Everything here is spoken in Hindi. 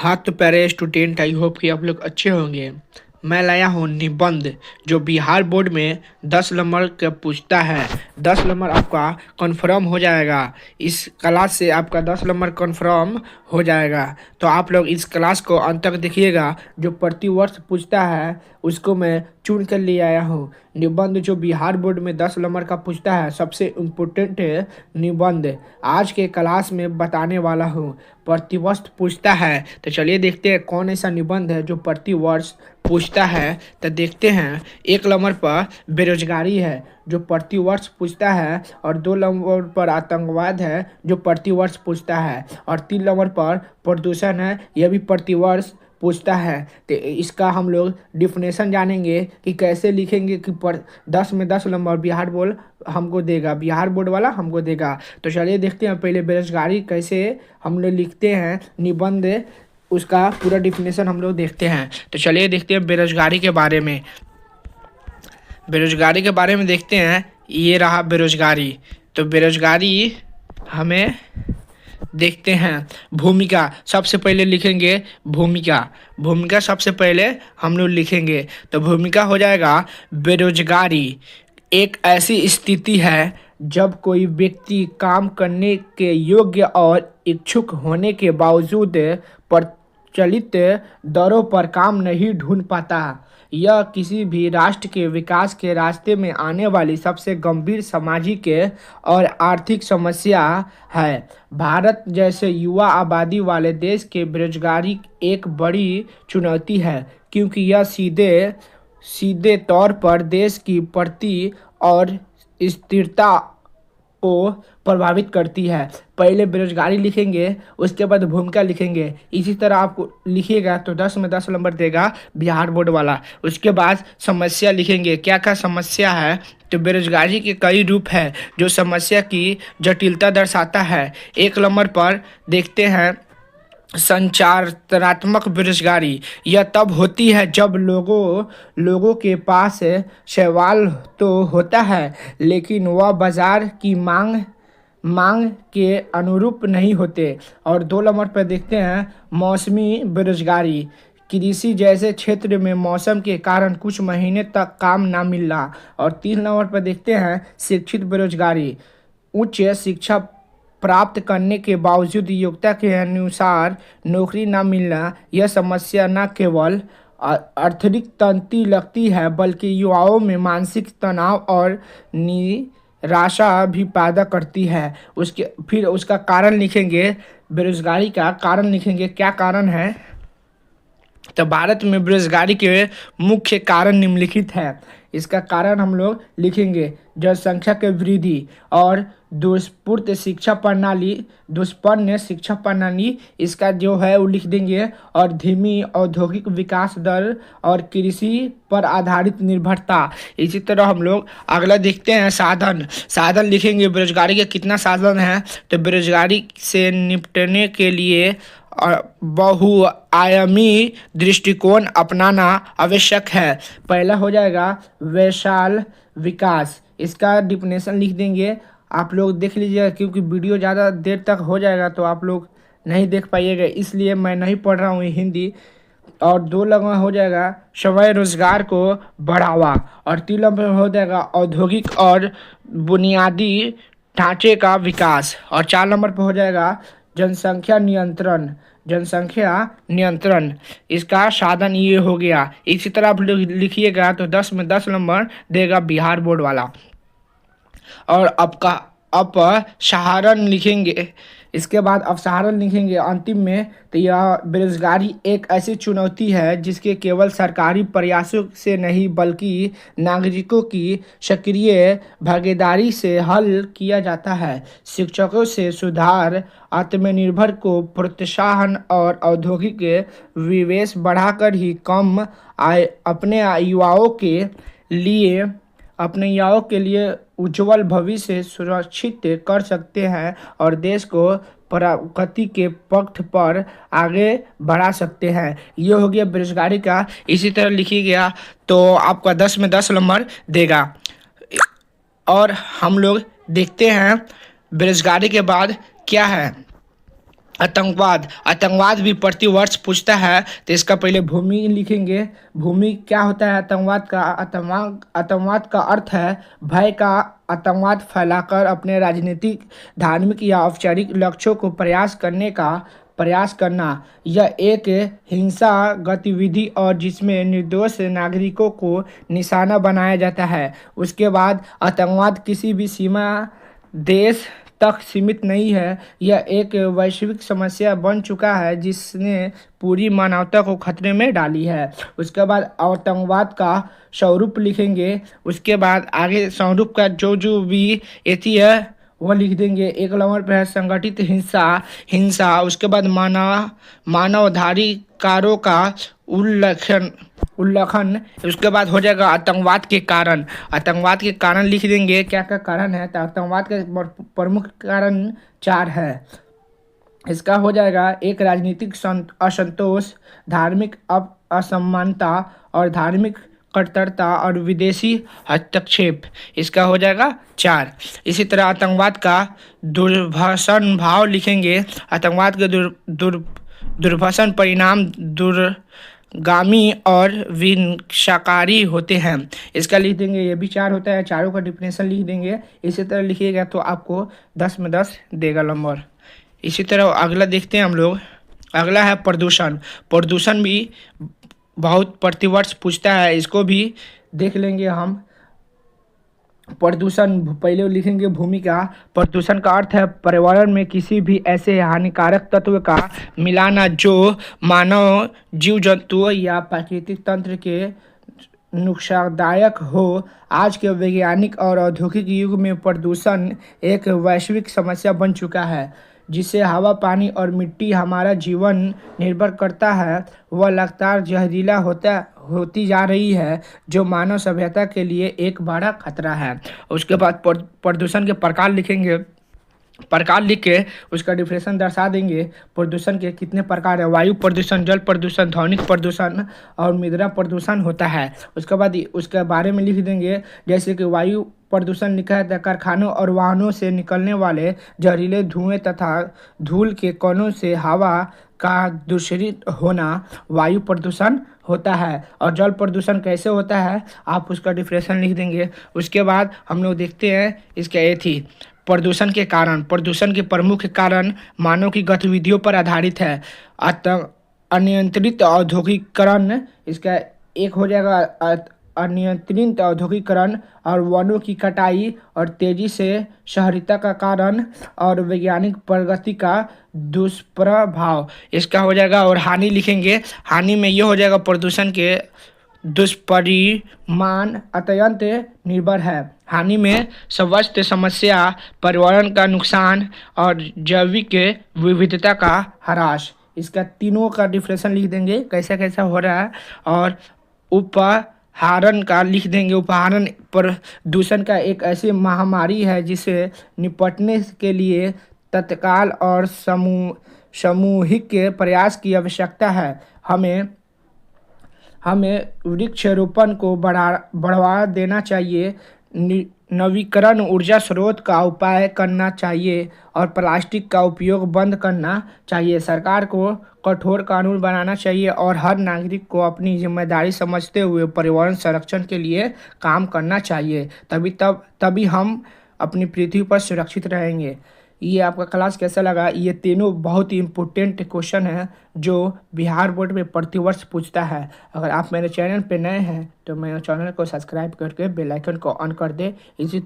हाँ तो प्यारे स्टूडेंट, आई होप कि आप लोग अच्छे होंगे। मैं लाया हूँ निबंध जो बिहार बोर्ड में 10 नंबर का पूछता है। 10 नंबर आपका कन्फर्म हो जाएगा। इस क्लास से आपका 10 नंबर कन्फर्म हो जाएगा। तो आप लोग इस क्लास को अंत तक देखिएगा। जो प्रति वर्ष पूछता है उसको मैं चुन कर ले आया हूँ। निबंध जो बिहार बोर्ड में 10 नंबर का पूछता है, सबसे इम्पोर्टेंट निबंध आज के क्लास में बताने वाला हूँ। प्रतिवर्ष पूछता है, तो चलिए देखते हैं कौन ऐसा निबंध है जो प्रतिवर्ष पूछता है। तो देखते हैं। एक नंबर पर बेरोजगारी है जो प्रतिवर्ष पूछता है, और 2 नंबर पर आतंकवाद है जो प्रतिवर्ष पूछता है, और 3 नंबर पर प्रदूषण है, यह भी प्रतिवर्ष पूछता है। तो इसका हम लोग डिफिनेशन जानेंगे कि कैसे लिखेंगे कि 10 में 10 नंबर बिहार बोर्ड हमको देगा, बिहार बोर्ड वाला हमको देगा। तो चलिए देखते हैं पहले बेरोजगारी कैसे हम लोग लिखते हैं निबंध, उसका पूरा डिफिनेशन हम लोग देखते हैं। तो चलिए देखते हैं बेरोजगारी के बारे में। बेरोजगारी के बारे में देखते हैं। ये रहा बेरोजगारी। तो बेरोजगारी हमें देखते हैं। भूमिका सबसे पहले लिखेंगे। भूमिका सबसे पहले हम लोग लिखेंगे। तो भूमिका हो जाएगा बेरोजगारी एक ऐसी स्थिति है जब कोई व्यक्ति काम करने के योग्य और इच्छुक होने के बावजूद प्रचलित दरों पर काम नहीं ढूंढ पाता। यह किसी भी राष्ट्र के विकास के रास्ते में आने वाली सबसे गंभीर सामाजिक और आर्थिक समस्या है। भारत जैसे युवा आबादी वाले देश के बेरोजगारी एक बड़ी चुनौती है, क्योंकि यह सीधे तौर पर देश की प्रगति और स्थिरता को प्रभावित करती है। पहले बेरोजगारी लिखेंगे, उसके बाद भूमिका लिखेंगे। इसी तरह आपको लिखिएगा तो 10 में 10 नंबर देगा बिहार बोर्ड वाला। उसके बाद समस्या लिखेंगे, क्या क्या समस्या है। तो बेरोजगारी के कई रूप है जो समस्या की जटिलता दर्शाता है। एक नंबर पर देखते हैं संचारात्मक बेरोजगारी। यह तब होती है जब लोगों के पास सवाल तो होता है, लेकिन वह बाजार की मांग के अनुरूप नहीं होते। और 2 नंबर पर देखते हैं मौसमी बेरोजगारी। कृषि जैसे क्षेत्र में मौसम के कारण कुछ महीने तक काम ना मिलना। और 3 नंबर पर देखते हैं शिक्षित बेरोजगारी। उच्च शिक्षा प्राप्त करने के बावजूद योग्यता के अनुसार नौकरी न मिलना। यह समस्या न केवल आर्थिक तंगी लगती है, बल्कि युवाओं में मानसिक तनाव और निराशा भी पैदा करती है। फिर उसका कारण लिखेंगे। बेरोजगारी का कारण लिखेंगे, क्या कारण है। तो भारत में बेरोजगारी के मुख्य कारण निम्नलिखित है। इसका कारण हम लोग लिखेंगे जनसंख्या के वृद्धि और दुष्पन्न शिक्षा प्रणाली, इसका जो है वो लिख देंगे। और धीमी औद्योगिक विकास दर और कृषि पर आधारित निर्भरता। इसी तरह हम लोग अगला देखते हैं साधन लिखेंगे। बेरोजगारी के कितना साधन है। तो बेरोजगारी से निपटने के लिए बहुआयामी दृष्टिकोण अपनाना आवश्यक है। पहला हो जाएगा वैशाल विकास। इसका डिफिनेशन लिख देंगे, आप लोग देख लीजिएगा, क्योंकि वीडियो ज़्यादा देर तक हो जाएगा तो आप लोग नहीं देख पाइएगा, इसलिए मैं नहीं पढ़ रहा हूँ हिंदी। और 2 नंबर हो जाएगा स्वयं रोजगार को बढ़ावा। और 3 नंबर हो जाएगा औद्योगिक और बुनियादी ढांचे का विकास। और 4 नंबर पर हो जाएगा जनसंख्या नियंत्रण। इसका साधन ये हो गया। इसी तरह आप लोग लिखिएगा तो 10 में 10 नंबर देगा बिहार बोर्ड वाला। और अपसारण लिखेंगे। इसके बाद अपसारण लिखेंगे अंतिम में। तो यह बेरोजगारी एक ऐसी चुनौती है जिसके केवल सरकारी प्रयासों से नहीं, बल्कि नागरिकों की सक्रिय भागीदारी से हल किया जाता है। शिक्षकों से सुधार, आत्मनिर्भर को प्रोत्साहन और औद्योगिक विवेश बढ़ाकर ही कम आय अपने युवाओं के लिए उज्जवल भविष्य सुरक्षित कर सकते हैं और देश को प्रगति के पथ पर आगे बढ़ा सकते हैं। ये हो गया बेरोजगारी का। इसी तरह लिखी गया तो आपका 10 में 10 नंबर देगा। और हम लोग देखते हैं बेरोजगारी के बाद क्या है। आतंकवाद, आतंकवाद भी प्रतिवर्ष पूछता है, तो इसका पहले भूमि लिखेंगे। भूमि क्या होता है आतंकवाद का? आतंकवाद का अर्थ है भय का आतंकवाद फैलाकर अपने राजनीतिक, धार्मिक या औपचारिक लक्ष्यों को प्रयास करना। यह एक हिंसा गतिविधि और जिसमें निर्दोष नागरिकों को निशाना बनाया जाता है। उसके बाद आतंकवाद किसी भी सीमा, देश तक सीमित नहीं है। यह एक वैश्विक समस्या बन चुका है जिसने पूरी मानवता को खतरे में डाली है। उसके बाद आतंकवाद का स्वरूप लिखेंगे। उसके बाद आगे स्वरूप का जो जो भी एथी है वो लिख देंगे। एक नंबर पे है संगठित हिंसा। उसके बाद मानवाधिकारों का उल्लंघन। उसके बाद हो जाएगा आतंकवाद के कारण। आतंकवाद के कारण लिख देंगे, क्या क्या कारण है, तो आतंकवाद के प्रमुख कारण 4 है। इसका हो जाएगा एक राजनीतिक असंतोष, धार्मिक असमानता और धार्मिक कट्टरता और विदेशी हस्तक्षेप। इसका हो जाएगा 4। इसी तरह आतंकवाद का दुर्भाषण भाव लिखेंगे। आतंकवाद के दुर्भाषण परिणाम दूरगामी और विनाशकारी होते हैं। इसका लिख देंगे, ये भी 4 होता है, चारों का डिफिनेशन लिख देंगे। इसी तरह लिखिएगा तो आपको 10 में 10 देगा नंबर। इसी तरह अगला देखते हैं हम लोग। अगला है प्रदूषण। प्रदूषण भी बहुत प्रतिवर्ष पूछता है, इसको भी देख लेंगे हम। प्रदूषण पहले लिखेंगे भूमिका। प्रदूषण का अर्थ है पर्यावरण में किसी भी ऐसे हानिकारक तत्व का मिलाना जो मानव, जीव जंतु या प्राकृतिक तंत्र के नुकसानदायक हो। आज के वैज्ञानिक और औद्योगिक युग में प्रदूषण एक वैश्विक समस्या बन चुका है, जिससे हवा, पानी और मिट्टी हमारा जीवन निर्भर करता है। वह लगातार जहरीला होती जा रही है, जो मानव सभ्यता के लिए एक बड़ा खतरा है। उसके बाद प्रदूषण के प्रकार लिखेंगे। प्रकार लिख के उसका डिफिनेशन दर्शा देंगे। प्रदूषण के कितने प्रकार है? वायु प्रदूषण, जल प्रदूषण, ध्वनिक प्रदूषण और मृदा प्रदूषण होता है। उसके बाद उसके बारे में लिख देंगे, जैसे कि वायु प्रदूषण लिखा है कारखानों और वाहनों से निकलने वाले जहरीले धुएं तथा धूल के कणों से हवा का दूषित होना वायु प्रदूषण होता है। और जल प्रदूषण कैसे होता है आप उसका डिफिनेशन लिख देंगे। उसके बाद हम लोग देखते हैं इसका एथी प्रदूषण के कारण। प्रदूषण के प्रमुख कारण मानव की गतिविधियों पर आधारित है। अनियंत्रित औद्योगिकरण, इसका एक हो जाएगा अनियंत्रित औद्योगिकरण और वनों की कटाई और तेजी से शहरीकरण का कारण और वैज्ञानिक प्रगति का दुष्प्रभाव। इसका हो जाएगा। और हानि लिखेंगे। हानि में ये हो जाएगा प्रदूषण के दुष्परिणाम अत्यंत निर्भर है। हानि में स्वास्थ्य समस्या, पर्यावरण का नुकसान और जैविक विविधता का ह्रास। इसका तीनों का डिफिनेशन लिख देंगे, कैसा कैसा हो रहा है। और उपहारण का लिख देंगे। उपहारण प्रदूषण का एक ऐसी महामारी है जिसे निपटने के लिए तत्काल और सामूहिक प्रयास की आवश्यकता है। हमें वृक्षारोपण को बढ़ावा देना चाहिए, नवीकरण ऊर्जा स्रोत का उपाय करना चाहिए और प्लास्टिक का उपयोग बंद करना चाहिए। सरकार को कठोर कानून बनाना चाहिए और हर नागरिक को अपनी जिम्मेदारी समझते हुए पर्यावरण संरक्षण के लिए काम करना चाहिए। तभी हम अपनी पृथ्वी पर सुरक्षित रहेंगे। ये आपका क्लास कैसा लगा? ये तीनों बहुत ही इम्पोर्टेंट क्वेश्चन है जो बिहार बोर्ड में प्रतिवर्ष पूछता है। अगर आप मेरे चैनल पे नए हैं तो मेरे चैनल को सब्सक्राइब करके बेल आइकन को ऑन कर दे। इसी